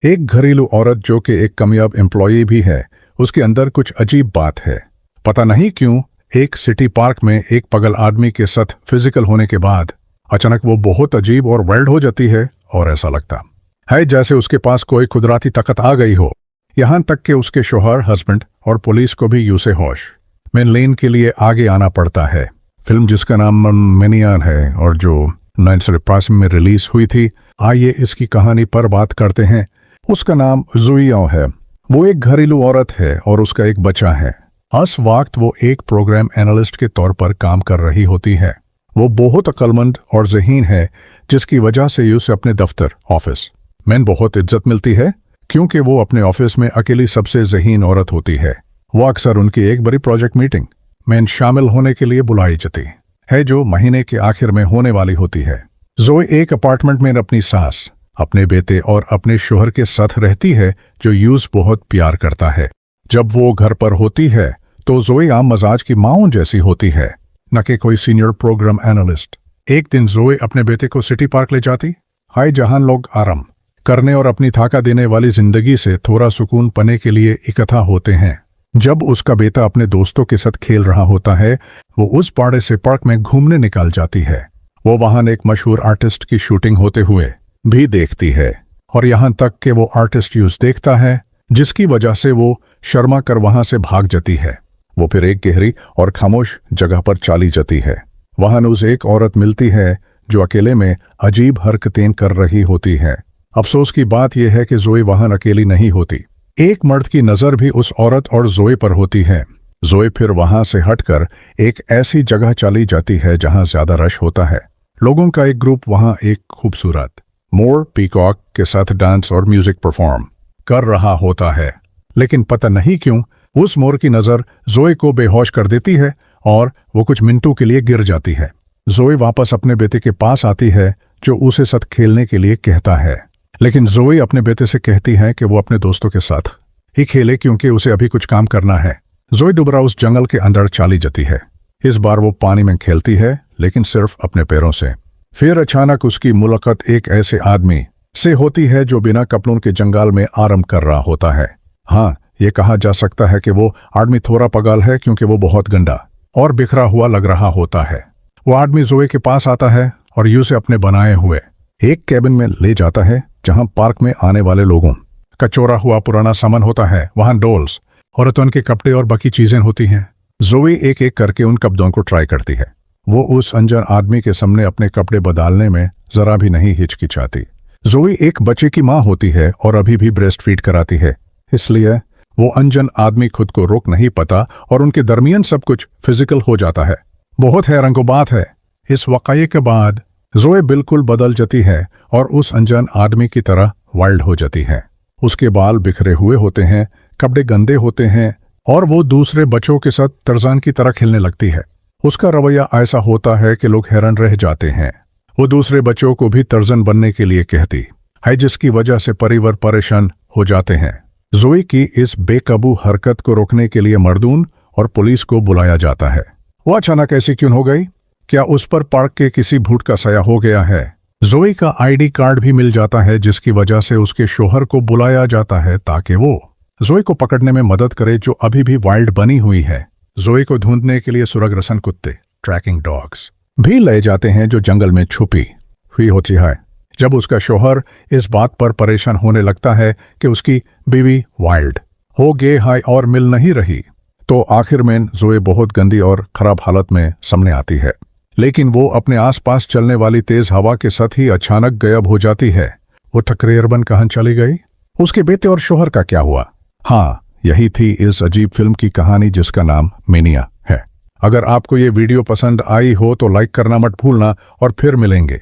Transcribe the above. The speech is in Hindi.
एक घरेलू औरत जो कि एक कामयाब एम्प्लॉई भी है, उसके अंदर कुछ अजीब बात है। पता नहीं क्यों एक सिटी पार्क में एक पागल आदमी के साथ फिजिकल होने के बाद अचानक वो बहुत अजीब और वाइल्ड हो जाती है और ऐसा लगता है जैसे उसके पास कोई कुदरती ताकत आ गई हो। यहां तक कि उसके शोहर, हस्बैंड और पुलिस को भी यूं से होश में लेन के लिए आगे आना पड़ता है। फिल्म जिसका नाम मेनिया है और जो 1985 में रिलीज हुई थी, आइए इसकी कहानी पर बात करते हैं। उसका नाम ज़ुइयाओ है। वो एक घरेलू औरत है और उसका एक बच्चा है। इस वक्त वो एक प्रोग्राम एनालिस्ट के तौर पर काम कर रही होती है। वो बहुत अक्लमंद और ज़हीन है, जिसकी वजह से उसे अपने दफ्तर, ऑफिस में बहुत इज्जत मिलती है, क्योंकि वो अपने ऑफिस में अकेली सबसे ज़हीन औरत होती है। वो अक्सर उनकी एक बड़ी प्रोजेक्ट मीटिंग में शामिल होने के लिए बुलाई जाती है, जो महीने के आखिर में होने वाली होती है। ज़ोई एक अपार्टमेंट में अपनी सास, अपने बेटे और अपने शोहर के साथ रहती है, जो यूस बहुत प्यार करता है। जब वो घर पर होती है तो ज़ोई आम मजाज की माँ जैसी होती है, न कि कोई सीनियर प्रोग्राम एनालिस्ट। एक दिन ज़ोई अपने बेटे को सिटी पार्क ले जाती है, जहां लोग आराम करने और अपनी थाका देने वाली जिंदगी से थोड़ा सुकून पाने के लिए इकट्ठा होते हैं। जब उसका बेटा अपने दोस्तों के साथ खेल रहा होता है, वो उस पाड़े से पार्क में घूमने निकल जाती है। वो वहां एक मशहूर आर्टिस्ट की शूटिंग होते हुए भी देखती है, और यहां तक कि वो आर्टिस्ट यूज देखता है, जिसकी वजह से वो शर्मा कर वहां से भाग जाती है। वो फिर एक गहरी और खामोश जगह पर चली जाती है। वहां उसे एक औरत मिलती है जो अकेले में अजीब हरकतें कर रही होती है। अफसोस की बात यह है कि ज़ोई वहां अकेली नहीं होती। एक मर्द की नजर भी उस औरत और ज़ोई पर होती है। ज़ोई फिर वहां से हटकर एक ऐसी जगह चली जाती है जहां ज्यादा रश होता है। लोगों का एक ग्रुप वहां एक खूबसूरत मोर पीकॉक के साथ डांस और म्यूजिक परफॉर्म कर रहा होता है, लेकिन पता नहीं क्यों उस मोर की नजर ज़ोई को बेहोश कर देती है और वो कुछ मिनटों के लिए गिर जाती है। ज़ोई वापस अपने बेटे के पास आती है, जो उसे साथ खेलने के लिए कहता है, लेकिन ज़ोई अपने बेटे से कहती है कि वो अपने दोस्तों के साथ ही खेले, क्योंकि उसे अभी कुछ काम करना है। ज़ोई दोबारा उस जंगल के अंदर चली जाती है। इस बार वो पानी में खेलती है, लेकिन सिर्फ अपने पैरों से। फिर अचानक उसकी मुलाकात एक ऐसे आदमी से होती है जो बिना कपड़ों के जंगल में आराम कर रहा होता है। हाँ, ये कहा जा सकता है कि वो आदमी थोड़ा पागल है, क्योंकि वो बहुत गंदा और बिखरा हुआ लग रहा होता है। वो आदमी ज़ोई के पास आता है और यूं से अपने बनाए हुए एक कैबिन में ले जाता है, जहां पार्क में आने वाले लोगों का चोरा हुआ पुराना सामान होता है। वहां डॉल्स, औरतों के कपड़े और बाकी चीजें होती हैं। ज़ोई एक एक करके उन कपड़ों को ट्राई करती है। वो उस अनजान आदमी के सामने अपने कपड़े बदलने में जरा भी नहीं हिचकिचाती। ज़ोई एक बच्चे की माँ होती है और अभी भी ब्रेस्ट फीड कराती है, इसलिए वो अनजान आदमी खुद को रोक नहीं पाता और उनके दरमियान सब कुछ फिजिकल हो जाता है। बहुत हैरान को बात है, इस वाकये के बाद ज़ोई बिल्कुल बदल जाती है और उस अनजान आदमी की तरह वाइल्ड हो जाती है। उसके बाल बिखरे हुए होते हैं, कपड़े गंदे होते हैं और वो दूसरे बच्चों के साथ तर्जान की तरह खेलने लगती है। उसका रवैया ऐसा होता है कि लोग हैरान रह जाते हैं। वो दूसरे बच्चों को भी तर्जन बनने के लिए कहती है, जिसकी वजह से परिवार परेशान हो जाते हैं। ज़ोई की इस बेकाबू हरकत को रोकने के लिए मर्दून और पुलिस को बुलाया जाता है। वो अचानक ऐसी क्यों हो गई? क्या उस पर पार्क के किसी भूत का साया हो गया है? ज़ोई का आईडी कार्ड भी मिल जाता है, जिसकी वजह से उसके शोहर को बुलाया जाता है ताकि वो ज़ोई को पकड़ने में मदद करे, जो अभी भी वाइल्ड बनी हुई है। ज़ोई को ढूंढने के लिए सुरगरसन कुत्ते, ट्रैकिंग डॉग्स भी ले जाते हैं, जो जंगल में छुपी हुई होती है। जब उसका शोहर इस बात पर परेशान होने लगता है कि उसकी बीवी वाइल्ड हो गई है और मिल नहीं रही, तो आखिर में ज़ोई बहुत गंदी और खराब हालत में सामने आती है। लेकिन वो अपने आसपास चलने वाली तेज हवा के साथ ही अचानक गायब हो जाती है। वो तकरीबन कहां चली गई? उसके बेटे और शोहर का क्या हुआ? हाँ, यही थी इस अजीब फिल्म की कहानी, जिसका नाम मेनिया है। अगर आपको ये वीडियो पसंद आई हो तो लाइक करना मत भूलना, और फिर मिलेंगे।